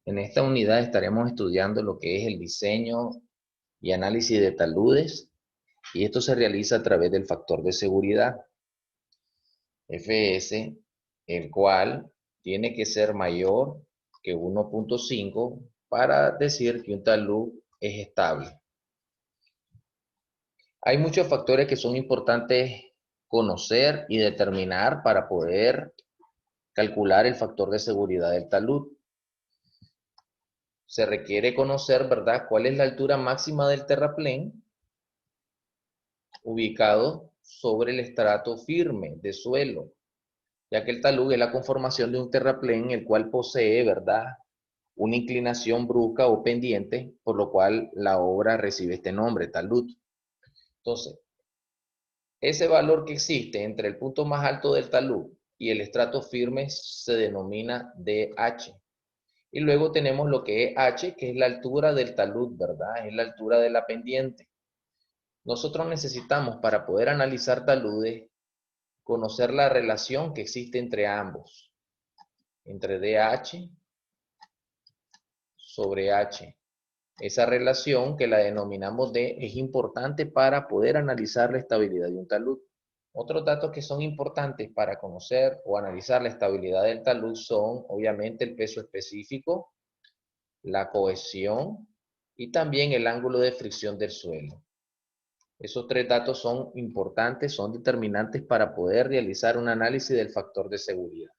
En esta unidad estaremos estudiando lo que es el diseño y análisis de taludes, y esto se realiza a través del factor de seguridad, Fs, el cual tiene que ser mayor que 1.5 para decir que un talud es estable. Hay muchos factores que son importantes conocer y determinar para poder calcular el factor de seguridad del talud. Se requiere conocer, ¿verdad?, cuál es la altura máxima del terraplén ubicado sobre el estrato firme de suelo, ya que el talud es la conformación de un terraplén el cual posee, ¿verdad?, una inclinación brusca o pendiente, por lo cual la obra recibe este nombre, talud. Entonces, ese valor que existe entre el punto más alto del talud y el estrato firme se denomina DH. Y luego tenemos lo que es H, que es la altura del talud, ¿verdad? Es la altura de la pendiente. Nosotros necesitamos, para poder analizar taludes, conocer la relación que existe entre ambos, entre DH sobre H. Esa relación, que la denominamos D, es importante para poder analizar la estabilidad de un talud. Otros datos que son importantes para conocer o analizar la estabilidad del talud son, obviamente, el peso específico, la cohesión y también el ángulo de fricción del suelo. Esos tres datos son importantes, son determinantes para poder realizar un análisis del factor de seguridad.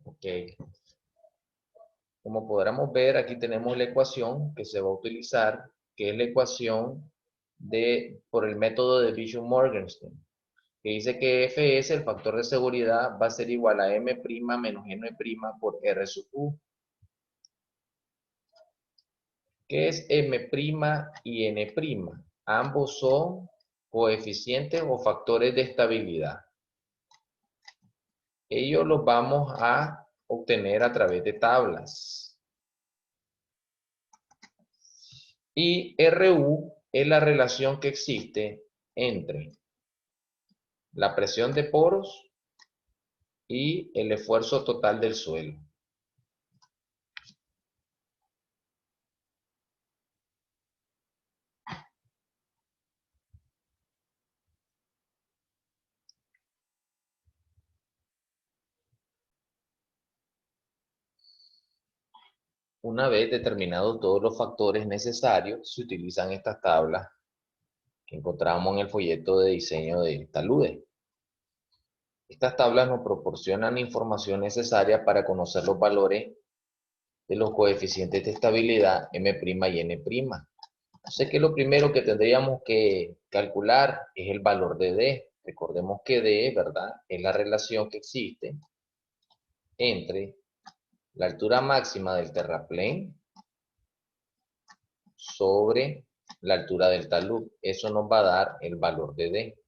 Ok. Como podremos ver, aquí tenemos la ecuación que se va a utilizar, que es la ecuación por el método de Bishop-Morgenstern, que dice que Fs, el factor de seguridad, va a ser igual a M' menos N' por R sub U. ¿Qué es M' y N'? Ambos son coeficientes o factores de estabilidad. Ellos los vamos a obtener a través de tablas. Y RU es la relación que existe entre la presión de poros y el esfuerzo total del suelo. Una vez determinados todos los factores necesarios, se utilizan estas tablas que encontramos en el folleto de diseño de taludes. Estas tablas nos proporcionan información necesaria para conocer los valores de los coeficientes de estabilidad M' y N'. Sé que lo primero que tendríamos que calcular es el valor de D. Recordemos que D, ¿verdad?, es la relación que existe entre la altura máxima del terraplén sobre la altura del talud. Eso nos va a dar el valor de D.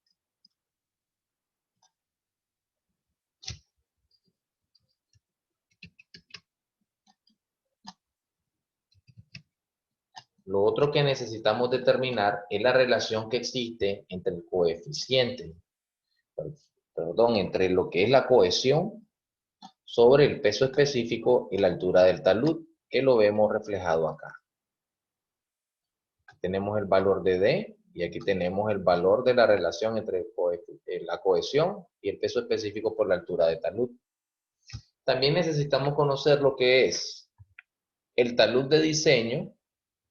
Lo otro que necesitamos determinar es la relación que existe entre el coeficiente, entre lo que es la cohesión sobre el peso específico y la altura del talud, que lo vemos reflejado acá. Aquí tenemos el valor de D y aquí tenemos el valor de la relación entre la cohesión y el peso específico por la altura de talud. También necesitamos conocer lo que es el talud de diseño,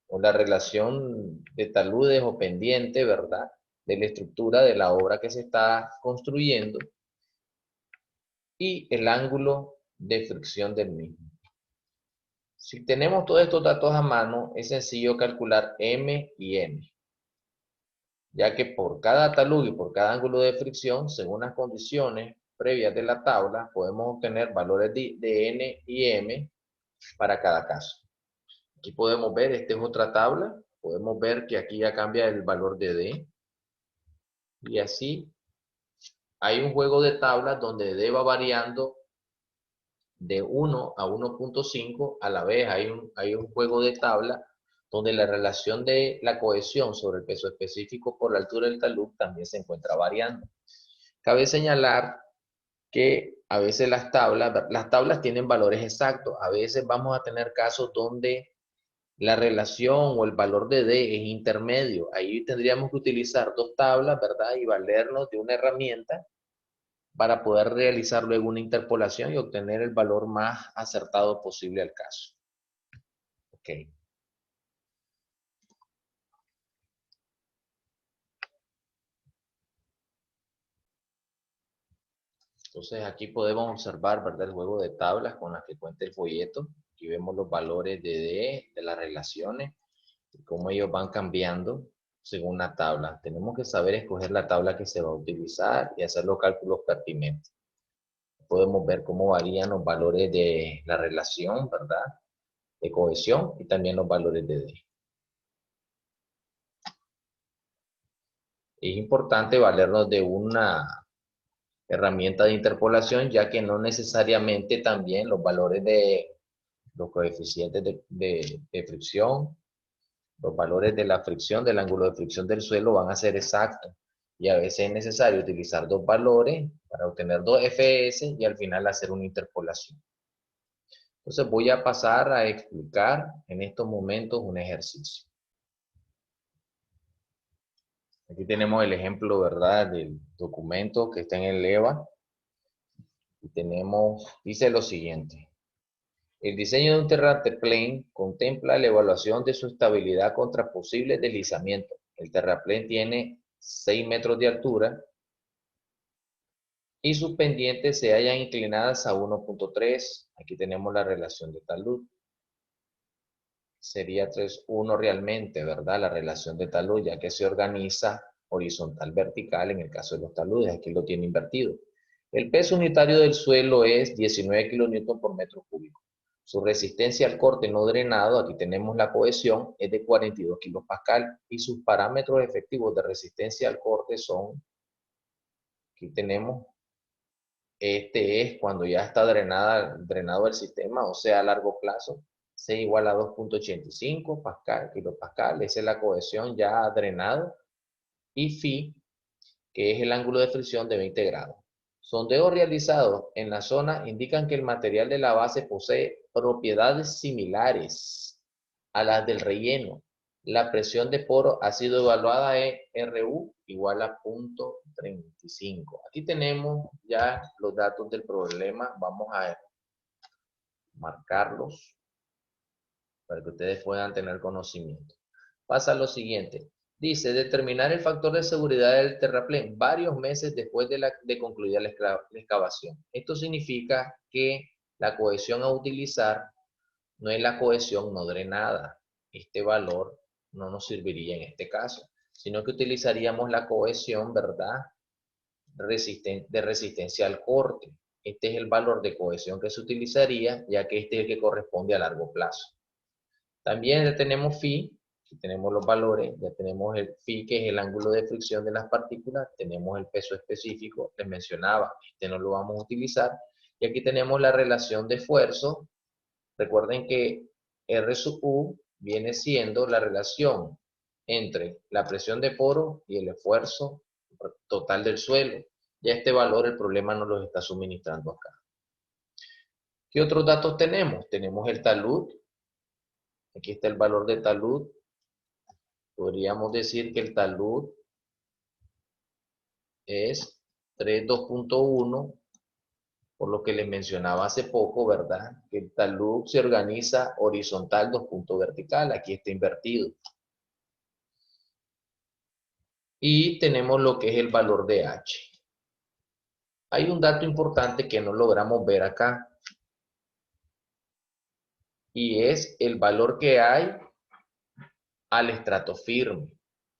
o la relación de taludes o pendiente, ¿verdad?, de la estructura de la obra que se está construyendo, y el ángulo de fricción del mismo. Si tenemos todos estos datos a mano, es sencillo calcular M y N, ya que por cada talud y por cada ángulo de fricción, según las condiciones previas de la tabla, podemos obtener valores de N y M para cada caso. Aquí podemos ver, esta es otra tabla, podemos ver que aquí ya cambia el valor de D, y así hay un juego de tablas donde D va variando de 1 a 1.5, a la vez hay un juego de tabla donde la relación de la cohesión sobre el peso específico por la altura del talud también se encuentra variando. Cabe señalar que a veces las tablas tienen valores exactos, a veces vamos a tener casos donde la relación o el valor de D es intermedio. Ahí tendríamos que utilizar dos tablas, ¿verdad? Y valernos de una herramienta para poder realizar luego una interpolación y obtener el valor más acertado posible al caso. Ok. Entonces aquí podemos observar, ¿verdad? El juego de tablas con las que cuenta el folleto. Aquí vemos los valores de D, de las relaciones, y cómo ellos van cambiando según la tabla. Tenemos que saber escoger la tabla que se va a utilizar y hacer los cálculos pertinentes. Podemos ver cómo varían los valores de la relación, ¿verdad? De cohesión y también los valores de D. Es importante valernos de una herramienta de interpolación, ya que no necesariamente también los valores de los coeficientes de fricción, los valores de la fricción, del ángulo de fricción del suelo van a ser exactos. Y a veces es necesario utilizar dos valores para obtener dos FS y al final hacer una interpolación. Entonces voy a pasar a explicar en estos momentos un ejercicio. Aquí tenemos el ejemplo, ¿verdad?, del documento que está en el EVA. Y tenemos, dice lo siguiente. El diseño de un terraplén contempla la evaluación de su estabilidad contra posibles deslizamientos. El terraplén tiene 6 metros de altura y sus pendientes se hallan inclinadas a 1.3. Aquí tenemos la relación de talud. Sería 3,1 realmente, ¿verdad? La relación de talud, ya que se organiza horizontal vertical en el caso de los taludes. Aquí lo tiene invertido. El peso unitario del suelo es 19 kN por metro cúbico. Su resistencia al corte no drenado, aquí tenemos la cohesión, es de 42 kPa y sus parámetros efectivos de resistencia al corte son, aquí tenemos, este es cuando ya está drenado el sistema, o sea a largo plazo, C igual a 2.85 kilopascal, esa es la cohesión ya drenado, y phi, que es el ángulo de fricción de 20 grados. Sondeos realizados en la zona indican que el material de la base posee propiedades similares a las del relleno. La presión de poro ha sido evaluada en RU igual a 0.35. Aquí tenemos ya los datos del problema. Vamos a marcarlos para que ustedes puedan tener conocimiento. Pasa lo siguiente. Dice, determinar el factor de seguridad del terraplén varios meses después de concluir la excavación. Esto significa que la cohesión a utilizar no es la cohesión no drenada. Este valor no nos serviría en este caso, sino que utilizaríamos la cohesión, ¿verdad?, de resistencia al corte. Este es el valor de cohesión que se utilizaría, ya que este es el que corresponde a largo plazo. También ya tenemos phi, aquí tenemos los valores, ya tenemos el phi, que es el ángulo de fricción de las partículas, tenemos el peso específico, les mencionaba, este no lo vamos a utilizar, y aquí tenemos la relación de esfuerzo. Recuerden que R sub U viene siendo la relación entre la presión de poro y el esfuerzo total del suelo. Ya este valor el problema nos lo está suministrando acá. ¿Qué otros datos tenemos? Tenemos el talud. Aquí está el valor de talud. Podríamos decir que el talud es 3.2.1, por lo que les mencionaba hace poco, ¿verdad?, que el talud se organiza horizontal 2 vertical. Aquí está invertido. Y tenemos lo que es el valor de H. Hay un dato importante que no logramos ver acá. Y es el valor que hay al estrato firme.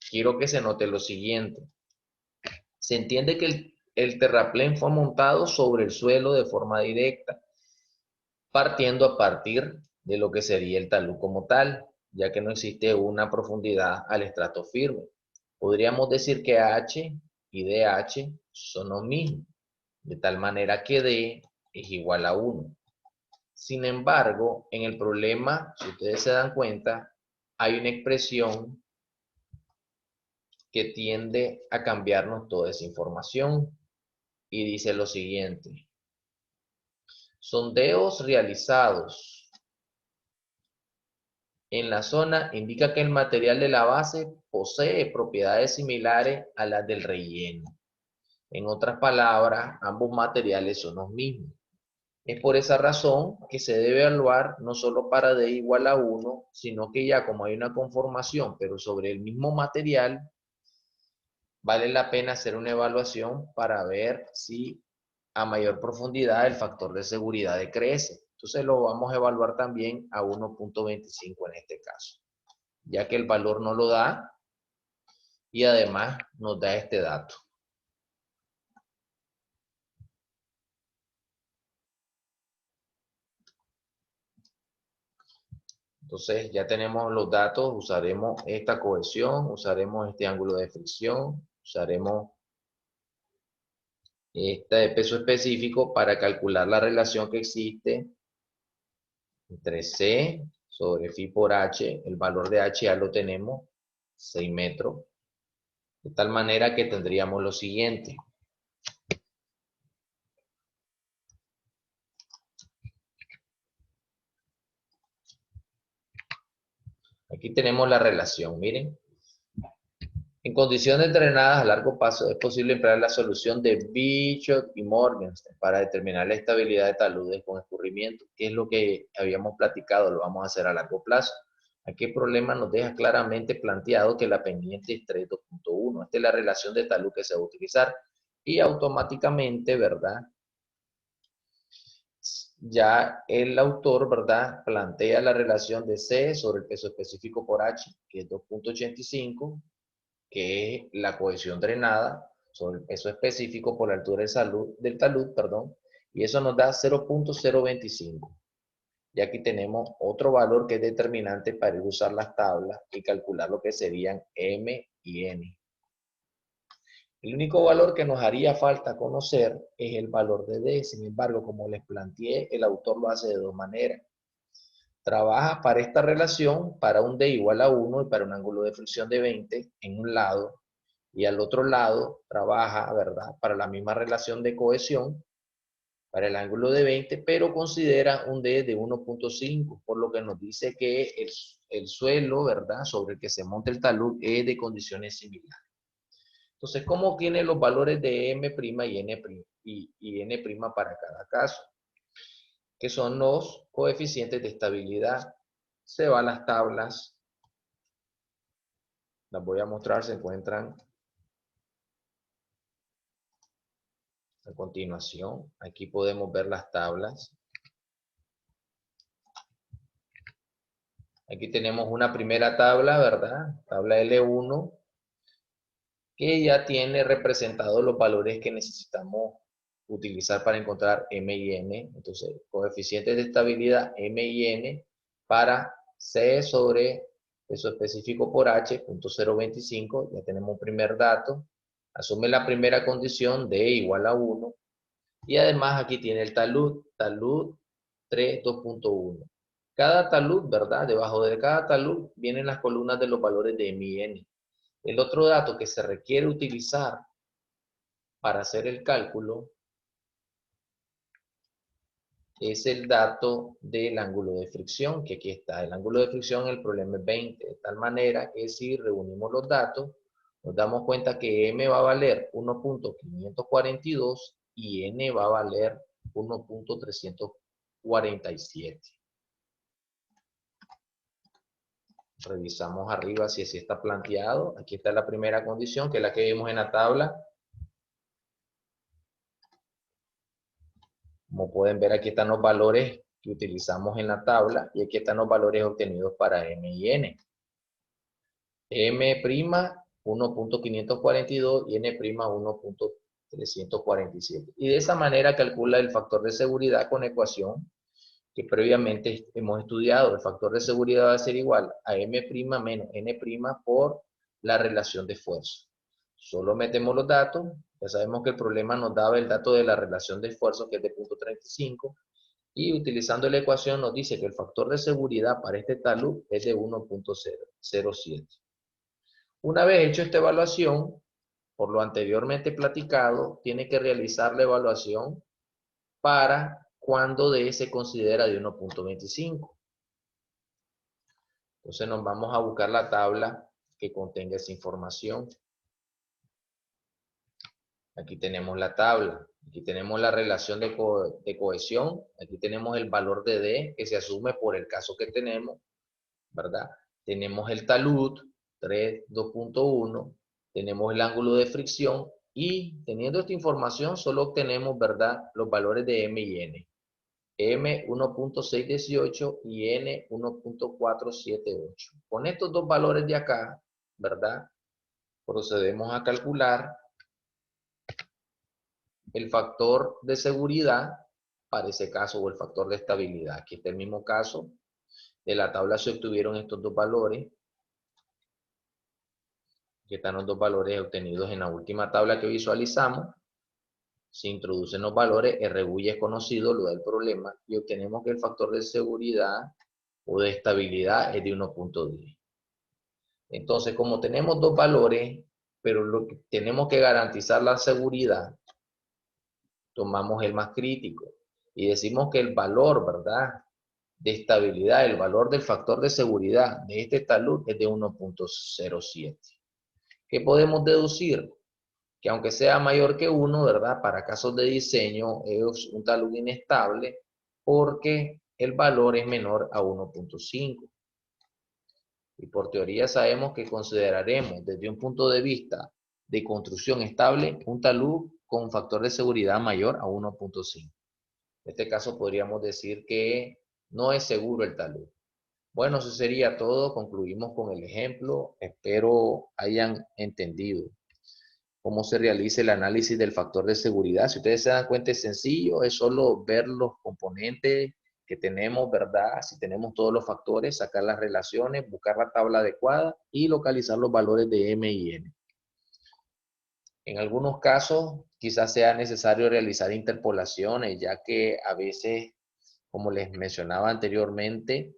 Quiero que se note lo siguiente. Se entiende que el terraplén fue montado sobre el suelo de forma directa, partiendo a partir de lo que sería el talud como tal, ya que no existe una profundidad al estrato firme. Podríamos decir que H y DH son lo mismo, de tal manera que D es igual a 1. Sin embargo, en el problema, si ustedes se dan cuenta, hay una expresión que tiende a cambiarnos toda esa información y dice lo siguiente. Sondeos realizados en la zona indica que el material de la base posee propiedades similares a las del relleno. En otras palabras, ambos materiales son los mismos. Es por esa razón que se debe evaluar no solo para D igual a 1, sino que ya como hay una conformación, pero sobre el mismo material, vale la pena hacer una evaluación para ver si a mayor profundidad el factor de seguridad decrece. Entonces lo vamos a evaluar también a 1.25 en este caso, ya que el valor no lo da y además nos da este dato. Entonces ya tenemos los datos, usaremos esta cohesión, usaremos este ángulo de fricción, usaremos este peso específico para calcular la relación que existe entre C sobre phi por H. El valor de H ya lo tenemos, 6 metros. De tal manera que tendríamos lo siguiente. Aquí tenemos la relación, miren. En condiciones drenadas a largo paso es posible emplear la solución de Bishop y Morgenstern para determinar la estabilidad de taludes con escurrimiento, que es lo que habíamos platicado, lo vamos a hacer a largo plazo. Aquí el problema nos deja claramente planteado que la pendiente es 3.2.1. Esta es la relación de talud que se va a utilizar. Y automáticamente, ¿verdad? Ya el autor, ¿verdad? Plantea la relación de C sobre el peso específico por H, que es 2.85, que es la cohesión drenada sobre el peso específico por la altura del talud, perdón, y eso nos da 0.025. Y aquí tenemos otro valor que es determinante para ir a usar las tablas y calcular lo que serían M y N. El único valor que nos haría falta conocer es el valor de D. Sin embargo, como les planteé, el autor lo hace de dos maneras. Trabaja para esta relación, para un D igual a 1 y para un ángulo de fricción de 20 en un lado, y al otro lado trabaja, ¿verdad?, para la misma relación de cohesión, para el ángulo de 20, pero considera un D de 1.5, por lo que nos dice que el suelo, ¿verdad?, sobre el que se monta el talud es de condiciones similares. Entonces, ¿cómo obtiene los valores de M' y N' para cada caso? Que son los coeficientes de estabilidad. Se va a las tablas, las voy a mostrar, se encuentran a continuación. Aquí podemos ver las tablas. Aquí tenemos una primera tabla, ¿verdad? Tabla L1, que ya tiene representados los valores que necesitamos utilizar para encontrar M y N. Entonces, coeficientes de estabilidad M y N para C sobre peso específico por H, 0.025, ya tenemos un primer dato. Asume la primera condición D igual a 1. Y además aquí tiene el talud 3, 2.1. Cada talud, ¿verdad? Debajo de cada talud vienen las columnas de los valores de M y N. El otro dato que se requiere utilizar para hacer el cálculo es el dato del ángulo de fricción, que aquí está. El ángulo de fricción, el problema es 20, de tal manera que si reunimos los datos, nos damos cuenta que M va a valer 1.542 y N va a valer 1.347. Revisamos arriba si así está planteado. Aquí está la primera condición, que es la que vimos en la tabla. Como pueden ver, aquí están los valores que utilizamos en la tabla y aquí están los valores obtenidos para M y N. M' 1.542 y N' 1.347. Y de esa manera calcula el factor de seguridad con ecuación que previamente hemos estudiado. El factor de seguridad va a ser igual a M' menos N' por la relación de esfuerzo. Solo metemos los datos. Ya sabemos que el problema nos daba el dato de la relación de esfuerzo, que es de 0.35. Y utilizando la ecuación nos dice que el factor de seguridad para este talud es de 1.07. Una vez hecho esta evaluación, por lo anteriormente platicado, tiene que realizar la evaluación para cuando D se considera de 1.25. Entonces nos vamos a buscar la tabla que contenga esa información. Aquí tenemos la tabla, aquí tenemos la relación de cohesión, aquí tenemos el valor de D que se asume por el caso que tenemos, ¿verdad? Tenemos el talud, 2.1, tenemos el ángulo de fricción y teniendo esta información solo obtenemos, ¿verdad?, los valores de M y N. M 1.618 y N 1.478. Con estos dos valores de acá, ¿verdad?, procedemos a calcular el factor de seguridad para ese caso o el factor de estabilidad. Aquí está el mismo caso. De la tabla se obtuvieron estos dos valores. Aquí están los dos valores obtenidos en la última tabla que visualizamos. Se introducen los valores, RU ya es conocido, lo del problema, y obtenemos que el factor de seguridad o de estabilidad es de 1.10. Entonces, como tenemos dos valores, pero lo que tenemos que garantizar la seguridad, tomamos el más crítico y decimos que el valor, ¿verdad?, de estabilidad, el valor del factor de seguridad de este talud es de 1.07. ¿Qué podemos deducir? Que aunque sea mayor que 1, ¿verdad?, para casos de diseño es un talud inestable porque el valor es menor a 1.5. Y por teoría sabemos que consideraremos desde un punto de vista de construcción estable un talud con factor de seguridad mayor a 1.5. En este caso podríamos decir que no es seguro el talud. Bueno, eso sería todo. Concluimos con el ejemplo. Espero hayan entendido cómo se realiza el análisis del factor de seguridad. Si ustedes se dan cuenta, es sencillo, es solo ver los componentes que tenemos, ¿verdad? Si tenemos todos los factores, sacar las relaciones, buscar la tabla adecuada y localizar los valores de M y N. En algunos casos, quizás sea necesario realizar interpolaciones, ya que a veces, como les mencionaba anteriormente,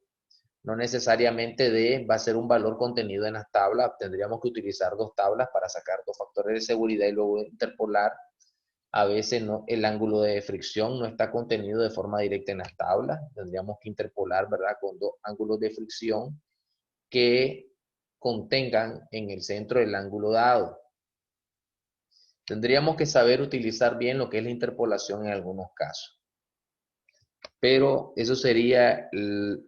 no necesariamente D va a ser un valor contenido en las tablas. Tendríamos que utilizar dos tablas para sacar dos factores de seguridad y luego interpolar. A veces no, el ángulo de fricción no está contenido de forma directa en las tablas. Tendríamos que interpolar, ¿verdad?, con dos ángulos de fricción que contengan en el centro el ángulo dado. Tendríamos que saber utilizar bien lo que es la interpolación en algunos casos. Pero eso sería,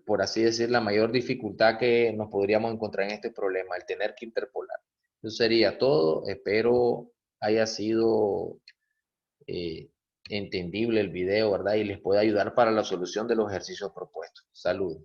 por así decir, la mayor dificultad que nos podríamos encontrar en este problema, el tener que interpolar. Eso sería todo. Espero haya sido entendible el video, ¿verdad? Y les pueda ayudar para la solución de los ejercicios propuestos. Saludos.